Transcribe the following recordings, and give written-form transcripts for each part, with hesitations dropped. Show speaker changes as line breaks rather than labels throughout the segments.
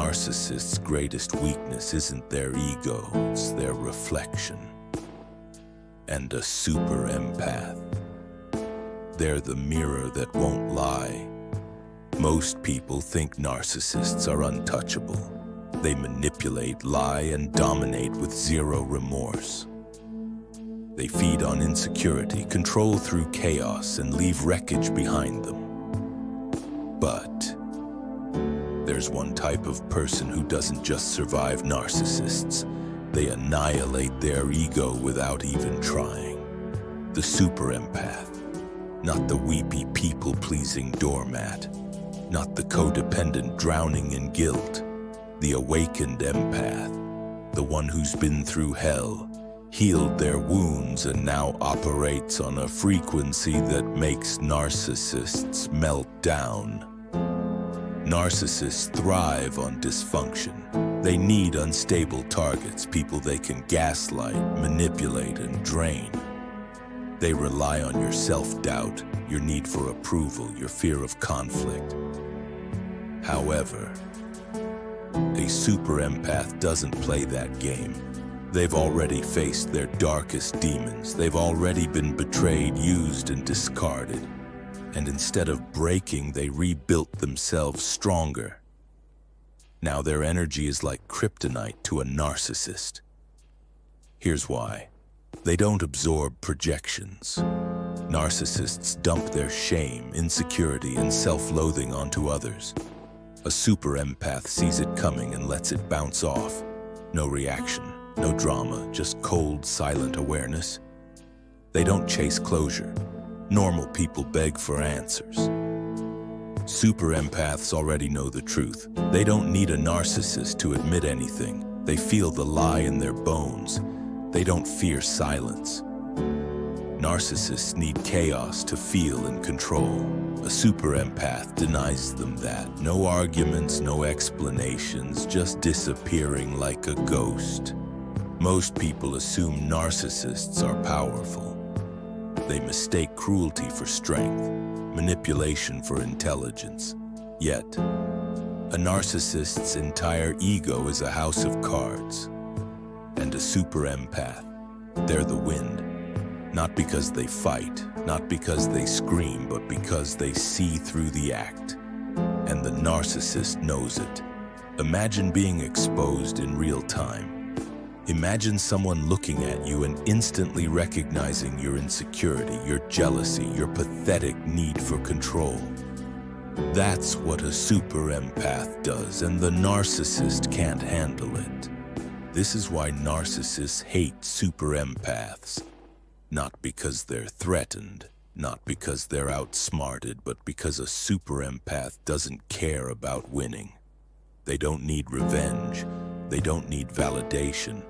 narcissist's greatest weakness isn't their ego, it's their reflection. And a super empath. They're the mirror that won't lie. Most people think narcissists are untouchable. They manipulate, lie, and dominate with zero remorse. They feed on insecurity, control through chaos, and leave wreckage behind them. But there's one type of person who doesn't just survive narcissists. They annihilate their ego without even trying. The super empath. Not the weepy, people-pleasing doormat. Not the codependent drowning in guilt. The awakened empath. The one who's been through hell, healed their wounds, and now operates on a frequency that makes narcissists melt down. Narcissists thrive on dysfunction. They need unstable targets, people they can gaslight, manipulate, and drain. They rely on your self-doubt, your need for approval, your fear of conflict. However, a super empath doesn't play that game. They've already faced their darkest demons. They've already been betrayed, used, and discarded. And instead of breaking, they rebuilt themselves stronger. Now their energy is like kryptonite to a narcissist. Here's why. They don't absorb projections. Narcissists dump their shame, insecurity, and self-loathing onto others. A super empath sees it coming and lets it bounce off. No reaction, no drama, just cold, silent awareness. They don't chase closure. Normal people beg for answers. Super empaths already know the truth. They don't need a narcissist to admit anything. They feel the lie in their bones. They don't fear silence. Narcissists need chaos to feel and control. A super empath denies them that. No arguments, no explanations, just disappearing like a ghost. Most people assume narcissists are powerful. They mistake cruelty for strength, manipulation for intelligence. Yet, a narcissist's entire ego is a house of cards. And a super empath, they're the wind. Not because they fight, not because they scream, but because they see through the act. And the narcissist knows it. Imagine being exposed in real time. Imagine someone looking at you and instantly recognizing your insecurity, your jealousy, your pathetic need for control. That's what a super empath does, and the narcissist can't handle it. This is why narcissists hate super empaths. Not because they're threatened, not because they're outsmarted, but because a super empath doesn't care about winning. They don't need revenge. They don't need validation.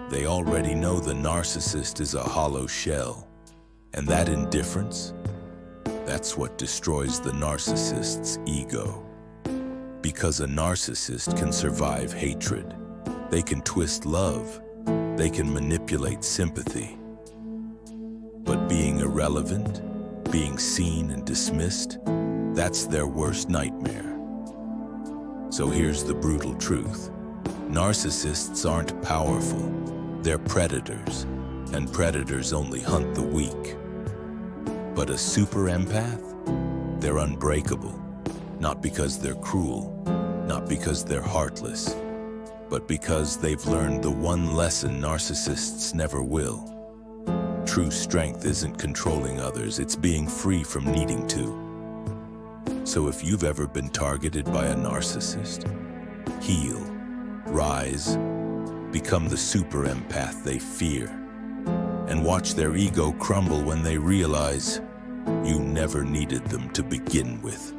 They already know the narcissist is a hollow shell. And that indifference, that's what destroys the narcissist's ego. Because a narcissist can survive hatred. They can twist love. They can manipulate sympathy. But being irrelevant, being seen and dismissed, that's their worst nightmare. So here's the brutal truth. Narcissists aren't powerful. They're predators, and predators only hunt the weak. But a super empath? They're unbreakable. Not because they're cruel, not because they're heartless, but because they've learned the one lesson narcissists never will. True strength isn't controlling others, it's being free from needing to. So if you've ever been targeted by a narcissist, heal, rise, become the super empath they fear, and watch their ego crumble when they realize you never needed them to begin with.